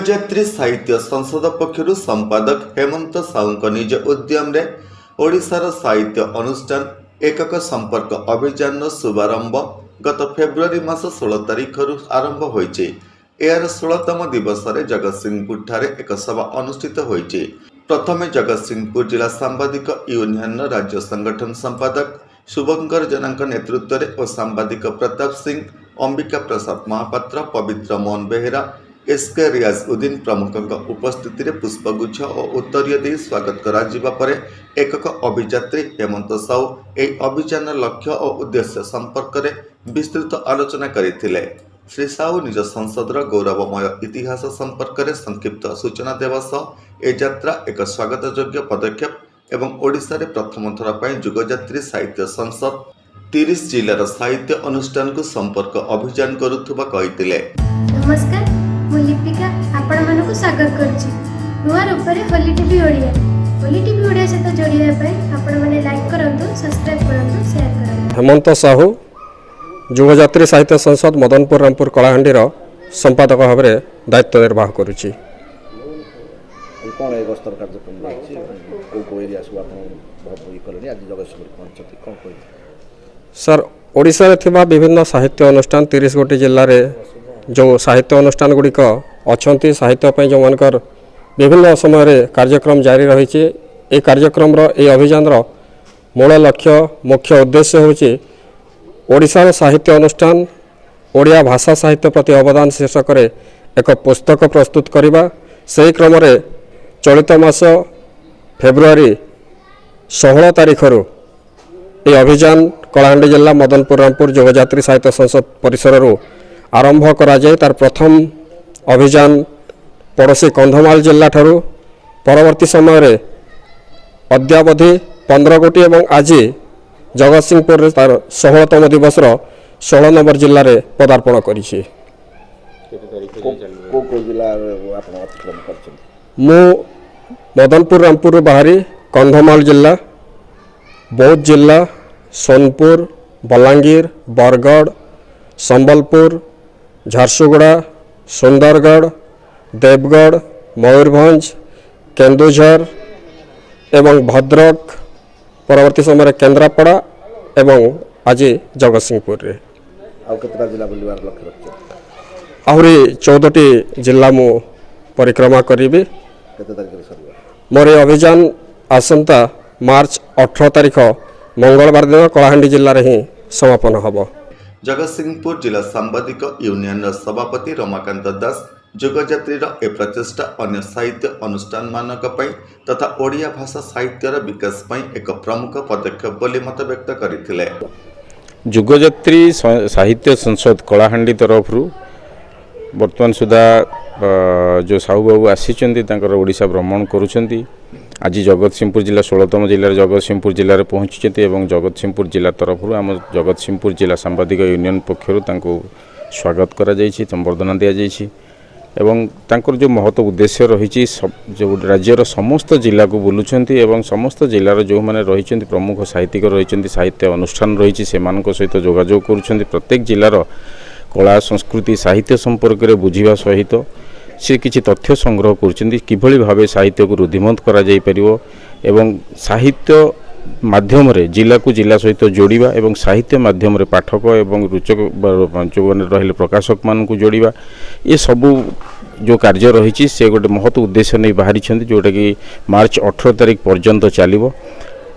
जुगजात्री साहित्य संसद पक्षर संपादक हेमंत साहू निज उद्यम ओडिशार साहित्य अनुष्ठान एकक संपर्क अभियान शुभारंभ गत फेब्रुआरी मास 16 तारिख आरंभ होइछि। यार 16तम दिवस जगतसिंहपुर ठारे एक सभा अनुष्ठित होइछि। प्रथमे जगतसिंहपुर जिला सांबादिक यूनियन राज्य संगठन संपादक शुभंकर जेना नेतृत्व में और सांबादिक प्रताप सिंह, अंबिका प्रसाद महापात्र, पवित्र मोहन बेहेरा, एसके रियाजुद्दीन प्रमुख उपस्थिति में पुष्पगुच्छ और उत्तरीय दे स्वागत करा परे एकक अभियात्री हेमंत साहू यह अभियान लक्ष्य और उद्देश्य संपर्क में विस्तृत आलोचना करथिले। श्री साहू निज संसदर गौरवमय इतिहास संपर्क में संक्षिप्त सूचना देवा सह ए यात्रा एक स्वागत योग्य पदक्षेप एवं ओडिशा रे प्रथम थर पर जुगजात्री साहित्य संसद 30 जिलार साहित्य अनुष्ठान को संपर्क अभियान करुथुबा कहिथिले। नमस्कार, मु लिपिका आपण मानकु स्वागत करछि नुआ रूपरे होली टीवी ओडिया सहित जोड़िया पाई आपण माने लाइक करंतु, सब्सक्राइब करंतु, शेयर करंतु। हेमंत साहू जुगजात्री साहित्य संसद मदनपुर रामपुर कलाहांडी संपादक भाव में दायित्व निर्वाह करुछि। सर, ओडिशा रे थिबा विभिन्न साहित्य अनुष्ठान 30 गोटी जिल्ला रे जो साहित्य अनुष्ठान गुड़िक अच्छा साहित्य जो मानकर विभिन्न समय रे कार्यक्रम जारी रही। ए कार्यक्रम ए अभियान मूल लक्ष्य मुख्य उद्देश्य होछि ओडिशार साहित्य अनुष्ठान ओडिया भाषा साहित्य प्रति अवदान शीर्षक एक पुस्तक प्रस्तुत करने। से क्रम चलित मास फेब्रुआरी 16 तारिख ये अभियान कलाहांडी जिला मदनपुर रामपुर जुगजात्री साहित्य संसद परिसर आरंभ करा जाए। तार प्रथम अभियान पड़ोशी कंधमाल जिला ठारू परवर्ती समय रे अद्यावधि 15 गोटी एवं आज जगतसिंहपुर तार 16तम दिवस 16 नंबर जिले में पदार्पण करिछि। मु मदनपुर रामपुर बाहरी कंधमाल जिला, बौद्ध जिला, सोनपुर, बलांगीर, बरगढ़, संबलपुर, झारसुगुड़ा, सुंदरगढ़, देवगढ़, मयूरभंज, केन्दुझर एवं भद्रक, परवर्ती समय केन्द्रापड़ा एवं आज जगतसिंहपुर रे आहरी 14टी जिला मु परिक्रमा करी। मोर अभियान आसंता मार्च 18 तारिख मंगलवार दिन कलाहांडी जिले में ही समापन हम। जगतसिंहपुर जिला सांबादिक यूनियन सभापति रमाकांत दास जुगजात्रीर ए प्रचेष्टा अन्य साहित्य अनुष्ठान मानक तथा ओडिया भाषा साहित्यर विकास एक प्रमुख पदक्षेप बोली मत व्यक्त करथिले। जुगजात्री साहित्य संसद कलाहांडी तरफ वर्तमान सुधा जो साहू बाबू आसी ओडिशा भ्रमण करुँच। आज जगतसिंहपुर जिला 16तम जिले जगतसिंहपुर जिले में पहुँची और जगतसिंहपुर जिला तरफ आम जगतसिंहपुर जिला सांबादिक यूनियन पक्षर स्वागत करा जायछि, संबर्धना दिया जायछि एवं तांकर जो महत्व उद्देश्य रही जो राज्यर समस्त जिला को बुलुंट एवं समस्त जिलार जो मैंने रही प्रमुख साहित्यिक रही साहित्य अनुष्ठान रही से सहित जोगाजोग करुँच। प्रत्येक जिलार कला संस्कृति साहित्य संपर्क में बुझा सहित से किसी तथ्य संग्रह कर भाव साहित्य को रुद्धिमंत करा जाई परिवो एवं साहित्य माध्यम रे जिला को जिला सहित जोड़िबा एवं साहित्य माध्यम रे पाठक एवं रुचक जो रहिले प्रकाशक मान को जोड़िबा ये सबू जो कार्य रही से गोटे महत्व उद्देश्य नहीं बाहरी जोटा कि मार्च 18 तारिख पर्यंत चलिबो।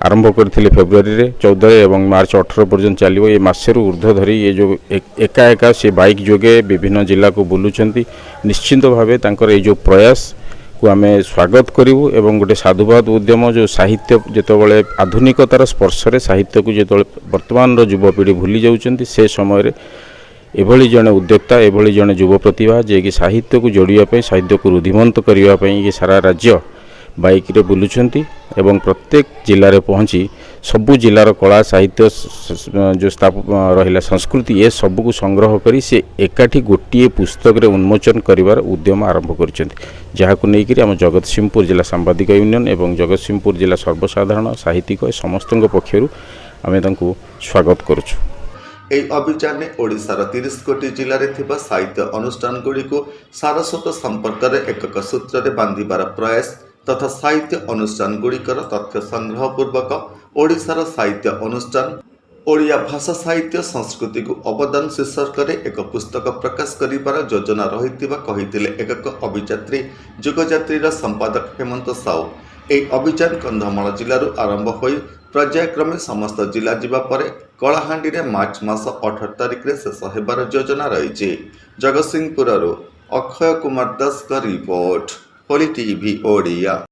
आरंभ करथिले फेब्रुआरी रे 14 एवं मार्च 18 पर्यंत चलिबो। ये मासेरु ऊर्ध्व धरी ये जो एका एका से बाइक जोगे विभिन्न जिला को बुलुचंती। निश्चिंत भावे तांकर ये जो प्रयास को आम स्वागत करूँ एवं गोटे साधुवाद उद्यम जो साहित्य जितेबाला आधुनिकतार स्पर्श साहित्य को जो वर्तमान युवपीढ़ी भूली जाऊँच से समय एभली जड़े उद्योक्ता एभली जड़े युव प्रतिभा जे कि साहित्य को जोड़ापी साहित्य को रुद्धिमंत करने ये सारा राज्य बाइक रे बुलुंट एवं प्रत्येक जिले में पहुँची सबू जिलार कला साहित्य जो रहा संस्कृति ये सबू को संग्रह करी से एकाठी गोटे पुस्तक रे उन्मोचन करिवार उद्यम आरंभ कर आम जगतसिंहपुर जिला सांबादिक यूनियन एवं जगतसिंहपुर जिला सर्वसाधारण साहित्यिक समस्त पक्षर आम स्वागत करुछु। ଏହି ଅଭିଯାନରେ ଓଡ଼ିଶାର 30 ଗୋଟି ଜିଲ୍ଲାରେ ଥିବା ସାହିତ୍ୟ ଅନୁଷ୍ଠାନଗୁଡ଼ିକୁ ସାରସ୍ୱତ ସମ୍ପର୍କରେ ଏକକ ସୂତ୍ରରେ ବାନ୍ଧିବାର ପ୍ରୟାସ ତଥା ସାହିତ୍ୟ ଅନୁଷ୍ଠାନଗୁଡ଼ିକର ତଥ୍ୟ ସଂଗ୍ରହ ପୂର୍ବକ ଓଡ଼ିଶାର ସାହିତ୍ୟ ଅନୁଷ୍ଠାନ ଓଡ଼ିଆ ଭାଷା ସାହିତ୍ୟ ସଂସ୍କୃତିକୁ ଅବଦାନ ଶୀର୍ଷକରେ ଏକ ପୁସ୍ତକ ପ୍ରକାଶ କରିବାର ଯୋଜନା ରହିଥିବା କହିଥିଲେ ଏକକ ଅଭିଯାତ୍ରୀ ଯୁଗଯାତ୍ରୀର ସମ୍ପାଦକ ହେମନ୍ତ ସାହୁ। ଏହି ଅଭିଯାନ କନ୍ଧମାଳ ଜିଲ୍ଲାରୁ ଆରମ୍ଭ ହୋଇ ପର୍ଯ୍ୟାୟକ୍ରମେ ସମସ୍ତ ଜିଲ୍ଲା ଯିବା ପରେ କଳାହାଣ୍ଡିରେ ମାର୍ଚ୍ଚ ମାସ 18 ତାରିଖରେ ଶେଷ ହେବାର ଯୋଜନା ରହିଛି। ଜଗତସିଂହପୁରରୁ ଅକ୍ଷୟ କୁମାର ଦାସଙ୍କ ରିପୋର୍ଟ, ହୋଲି ଟିଭି ଓଡ଼ିଆ।